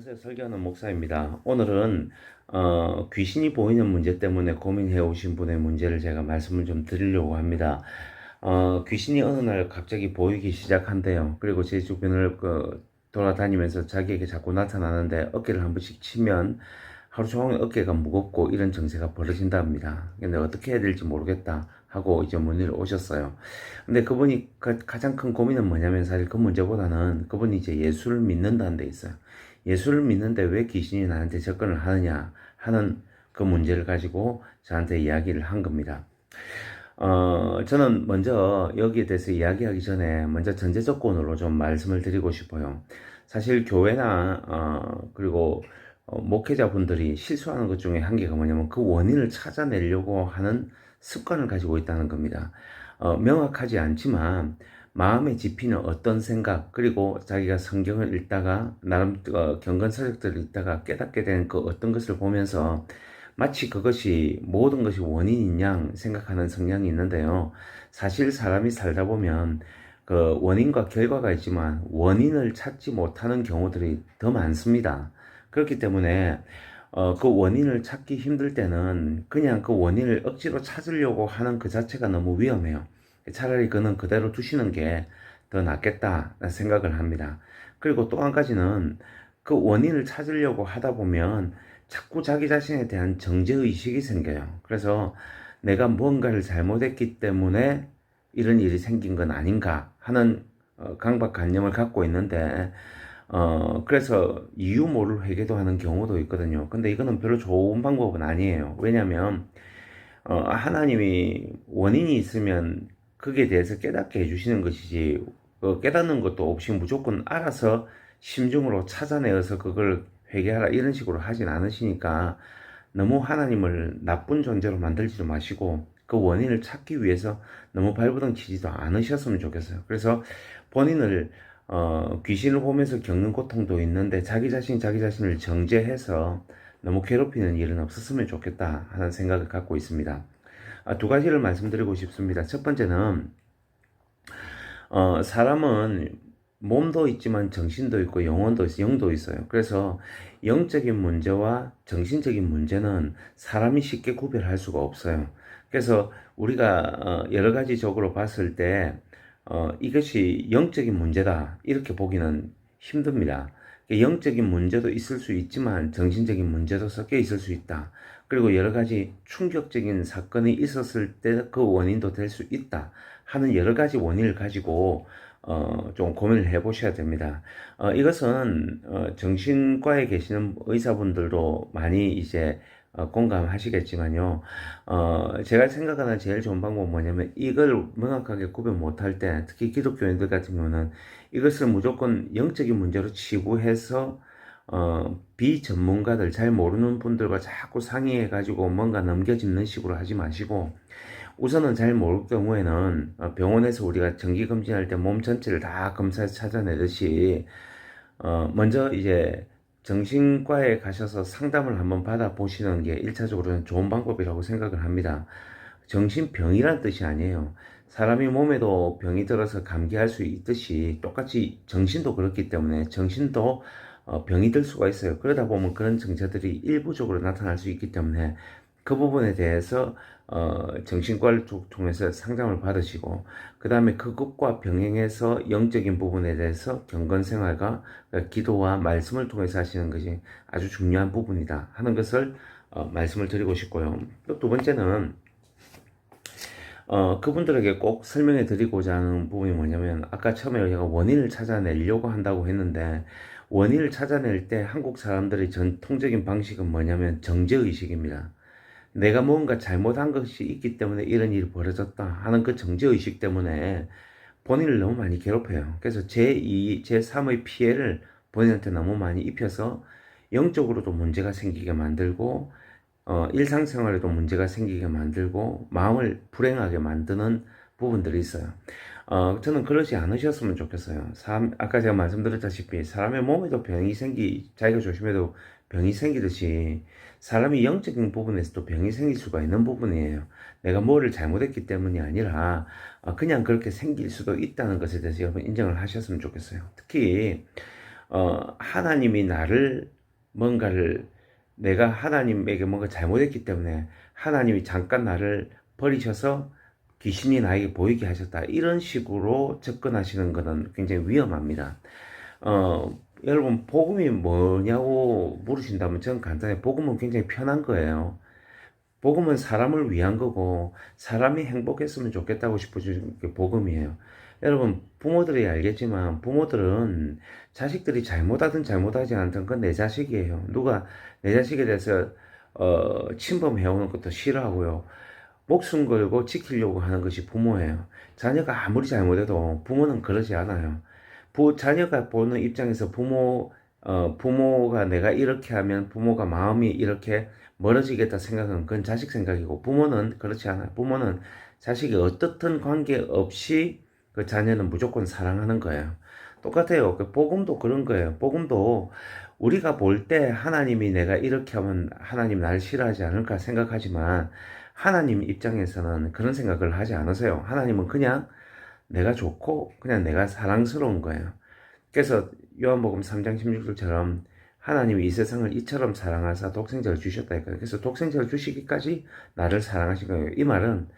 안녕하세요. 설교하는 목사입니다. 오늘은 귀신이 보이는 문제 때문에 고민해 오신 분의 문제를 제가 말씀을 좀 드리려고 합니다. 귀신이 어느 날 갑자기 보이기 시작한대요. 그리고 제 주변을 돌아다니면서 자기에게 자꾸 나타나는데 어깨를 한 번씩 치면 하루 종일 어깨가 무겁고 이런 증세가 벌어진답니다. 근데 어떻게 해야 될지 모르겠다 하고 이제 문의를 오셨어요. 근데 그분이 가장 큰 고민은 뭐냐면 사실 그 문제보다는 그분이 이제 예수를 믿는다는 데 있어요. 예수를 믿는데 왜 귀신이 나한테 접근을 하느냐 하는 그 문제를 가지고 저한테 이야기를 한 겁니다. 저는 먼저 여기에 대해서 이야기하기 전에 먼저 전제 조건으로 좀 말씀을 드리고 싶어요. 사실 교회나, 그리고 목회자분들이 실수하는 것 중에 한 개가 뭐냐면 그 원인을 찾아내려고 하는 습관을 가지고 있다는 겁니다. 명확하지 않지만 마음에 집히는 어떤 생각, 그리고 자기가 성경을 읽다가 나름 경건서적들을 읽다가 깨닫게 된 그 어떤 것을 보면서 마치 그것이 모든 것이 원인인 양 생각하는 성향이 있는데요. 사실 사람이 살다 보면 그 원인과 결과가 있지만 원인을 찾지 못하는 경우들이 더 많습니다. 그렇기 때문에 그 원인을 찾기 힘들 때는 그냥 그 원인을 억지로 찾으려고 하는 그 자체가 너무 위험해요. 차라리 그는 그대로 두시는 게 더 낫겠다 생각을 합니다. 그리고 또 한 가지는 그 원인을 찾으려고 하다 보면 자꾸 자기 자신에 대한 정죄의식이 생겨요. 그래서 내가 무언가를 잘못했기 때문에 이런 일이 생긴 건 아닌가 하는 강박관념을 갖고 있는데, 그래서 이유 모를 회개도 하는 경우도 있거든요. 근데 이거는 별로 좋은 방법은 아니에요. 왜냐면, 하나님이 원인이 있으면 거기에 대해서 깨닫게 해주시는 것이지, 깨닫는 것도 없이 무조건 알아서 심중으로 찾아내어서 그걸 회개하라 이런 식으로 하진 않으시니까 너무 하나님을 나쁜 존재로 만들지도 마시고 그 원인을 찾기 위해서 너무 발버둥 치지도 않으셨으면 좋겠어요. 그래서 본인을 귀신을 보면서 겪는 고통도 있는데 자기 자신을 정죄해서 너무 괴롭히는 일은 없었으면 좋겠다 하는 생각을 갖고 있습니다. 두 가지를 말씀드리고 싶습니다. 첫 번째는 사람은 몸도 있지만 정신도 있고 영도 있어요. 그래서 영적인 문제와 정신적인 문제는 사람이 쉽게 구별할 수가 없어요. 그래서 우리가 여러 가지적으로 봤을 때 이것이 영적인 문제다 이렇게 보기는 힘듭니다. 영적인 문제도 있을 수 있지만 정신적인 문제도 섞여 있을 수 있다. 그리고 여러 가지 충격적인 사건이 있었을 때 그 원인도 될 수 있다 하는 여러 가지 원인을 가지고 좀 고민을 해보셔야 됩니다. 이것은 정신과에 계시는 의사분들도 많이 이제 공감하시겠지만요. 제가 생각하는 제일 좋은 방법은 뭐냐면 이걸 명확하게 구분 못할 때 특히 기독교인들 같은 경우는 이것을 무조건 영적인 문제로 치부해서 비전문가들 잘 모르는 분들과 자꾸 상의해 가지고 뭔가 넘겨짚는 식으로 하지 마시고 우선은 잘 모를 경우에는 병원에서 우리가 정기검진할 때 몸 전체를 다 검사해서 찾아내듯이 먼저 이제 정신과에 가셔서 상담을 한번 받아보시는 게 1차적으로는 좋은 방법이라고 생각을 합니다. 정신병이란 뜻이 아니에요. 사람이 몸에도 병이 들어서 감기할 수 있듯이 똑같이 정신도 그렇기 때문에 정신도 병이 들 수가 있어요. 그러다 보면 그런 증세들이 일부적으로 나타날 수 있기 때문에 그 부분에 대해서 정신과를 통해서 상담을 받으시고 그 다음에 그것과 병행해서 영적인 부분에 대해서 경건생활과 기도와 말씀을 통해서 하시는 것이 아주 중요한 부분이다 하는 것을 말씀을 드리고 싶고요. 또 두 번째는 그분들에게 꼭 설명해 드리고자 하는 부분이 뭐냐면 아까 처음에 제가 원인을 찾아내려고 한다고 했는데 원인을 찾아낼 때 한국 사람들의 전통적인 방식은 뭐냐면 정죄의식입니다. 내가 뭔가 잘못한 것이 있기 때문에 이런 일이 벌어졌다 하는 그 정죄의식 때문에 본인을 너무 많이 괴롭혀요. 그래서 제2, 제3의 피해를 본인한테 너무 많이 입혀서 영적으로도 문제가 생기게 만들고 일상생활에도 문제가 생기게 만들고 마음을 불행하게 만드는 부분들이 있어요. 저는 그러지 않으셨으면 좋겠어요. 아까 제가 말씀드렸다시피 사람의 몸에도 자기가 조심해도 병이 생기듯이 사람이 영적인 부분에서도 병이 생길 수가 있는 부분이에요. 내가 뭐를 잘못했기 때문이 아니라 그냥 그렇게 생길 수도 있다는 것에 대해서 여러분 인정을 하셨으면 좋겠어요. 특히 하나님이 나를 뭔가를 내가 하나님에게 뭔가 잘못했기 때문에 하나님이 잠깐 나를 버리셔서 귀신이 나에게 보이게 하셨다. 이런 식으로 접근하시는 것은 굉장히 위험합니다. 여러분, 복음이 뭐냐고 물으신다면 저는 간단해. 복음은 굉장히 편한 거예요. 복음은 사람을 위한 거고 사람이 행복했으면 좋겠다고 싶어지는 게 복음이에요. 여러분, 부모들이 알겠지만 부모들은 자식들이 잘못하든 잘못하지 않든 그건 내 자식이에요. 누가 내 자식에 대해서 침범해오는 것도 싫어하고요. 목숨 걸고 지키려고 하는 것이 부모예요. 자녀가 아무리 잘못해도 부모는 그러지 않아요. 자녀가 보는 입장에서 부모가 내가 이렇게 하면 부모가 마음이 이렇게 멀어지겠다 생각은 그건 자식 생각이고 부모는 그렇지 않아요. 부모는 자식이 어떻든 관계없이 그 자녀는 무조건 사랑하는 거예요. 똑같아요. 그 복음도 그런 거예요. 복음도 우리가 볼 때 하나님이 내가 이렇게 하면 하나님 나를 싫어하지 않을까 생각하지만 하나님 입장에서는 그런 생각을 하지 않으세요. 하나님은 그냥 내가 좋고 그냥 내가 사랑스러운 거예요. 그래서 요한복음 3장 16절처럼 하나님이 이 세상을 이처럼 사랑하사 독생자를 주셨다 했거든요. 그래서 독생자를 주시기까지 나를 사랑하신 거예요. 이 말은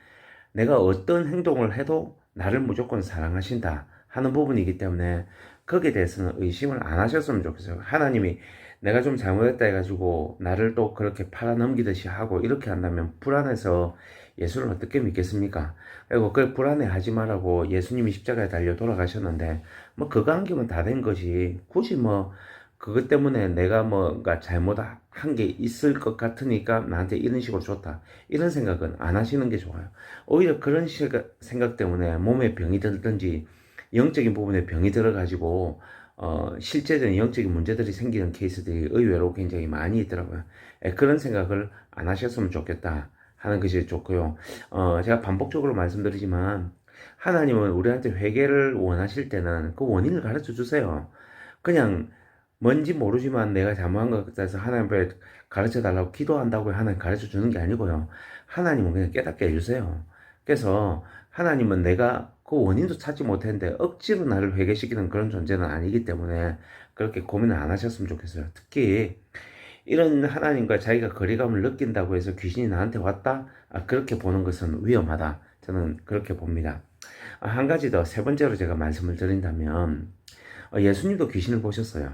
내가 어떤 행동을 해도 나를 무조건 사랑하신다 하는 부분이기 때문에 거기에 대해서는 의심을 안 하셨으면 좋겠어요. 하나님이 내가 좀 잘못했다 해가지고 나를 또 그렇게 팔아넘기듯이 하고 이렇게 한다면 불안해서 예수를 어떻게 믿겠습니까? 그리고 그 불안해하지 말라고 예수님이 십자가에 달려 돌아가셨는데 뭐 그거 안기면 다 된 거지. 굳이 뭐 그것 때문에 내가 뭔가 잘못한 게 있을 것 같으니까 나한테 이런 식으로 줬다. 이런 생각은 안 하시는 게 좋아요. 오히려 그런 생각 때문에 몸에 병이 들든지 영적인 부분에 병이 들어가지고 실제적인 영적인 문제들이 생기는 케이스들이 의외로 굉장히 많이 있더라고요. 그런 생각을 안 하셨으면 좋겠다 하는 것이 좋고요. 제가 반복적으로 말씀드리지만 하나님은 우리한테 회개를 원하실 때는 그 원인을 가르쳐 주세요. 그냥 뭔지 모르지만 내가 잘못한 것 같아서 하나님 앞에 가르쳐 달라고 기도한다고 하나님 가르쳐 주는 게 아니고요. 하나님은 그냥 깨닫게 해주세요. 그래서 하나님은 내가 그 원인도 찾지 못했는데 억지로 나를 회개시키는 그런 존재는 아니기 때문에 그렇게 고민을 안 하셨으면 좋겠어요. 특히 이런 하나님과 자기가 거리감을 느낀다고 해서 귀신이 나한테 왔다? 그렇게 보는 것은 위험하다. 저는 그렇게 봅니다. 한 가지 더, 세 번째로 제가 말씀을 드린다면, 예수님도 귀신을 보셨어요.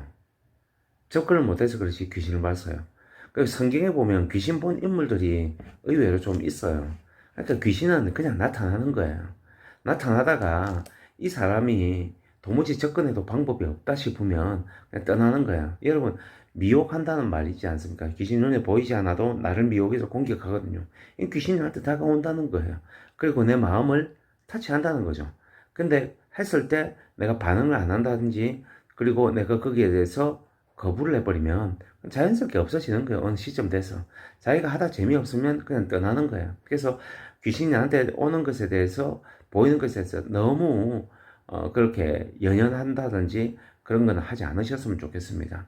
접근을 못해서 그렇지 귀신을 봤어요. 그 성경에 보면 귀신 본 인물들이 의외로 좀 있어요. 그러니까 귀신은 그냥 나타나는 거예요. 나타나다가 이 사람이 도무지 접근해도 방법이 없다 싶으면 그냥 떠나는 거예요. 여러분, 미혹한다는 말 있지 않습니까? 귀신 눈에 보이지 않아도 나를 미혹해서 공격하거든요. 이 귀신이 나한테 다가온다는 거예요. 그리고 내 마음을 타치한다는 거죠. 근데 했을 때 내가 반응을 안 한다든지 그리고 내가 거기에 대해서 거부를 해버리면 자연스럽게 없어지는 거예요. 어느 시점 돼서. 자기가 하다 재미없으면 그냥 떠나는 거예요. 그래서 귀신이 나한테 오는 것에 대해서 보이는 것에 대해서 너무 그렇게 연연한다든지 그런 거는 하지 않으셨으면 좋겠습니다.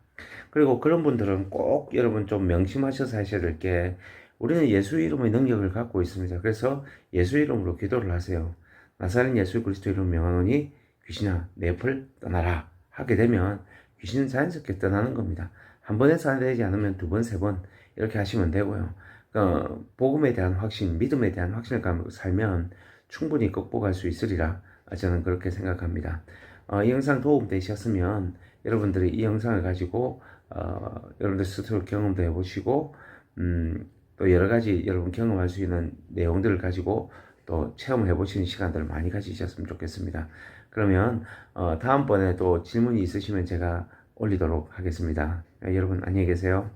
그리고 그런 분들은 꼭 여러분 좀 명심하셔서 하셔야 될 게 우리는 예수 이름의 능력을 갖고 있습니다. 그래서 예수 이름으로 기도를 하세요. 나사렛 예수 그리스도 이름 명하노니 귀신아 내 옆을 떠나라 하게 되면 귀신은 자연스럽게 떠나는 겁니다. 한 번에서 안 되지 않으면 두 번, 세 번 이렇게 하시면 되고요. 복음에 대한 확신, 믿음에 대한 확신을 가지고 살면 충분히 극복할 수 있으리라 저는 그렇게 생각합니다. 이 영상 도움 되셨으면 여러분들이 이 영상을 가지고 여러분들 스스로 경험도 해보시고 또 여러 가지 여러분 경험할 수 있는 내용들을 가지고 또 체험을 해보시는 시간들을 많이 가지셨으면 좋겠습니다. 그러면 다음번에 또 질문이 있으시면 제가 올리도록 하겠습니다. 여러분 안녕히 계세요.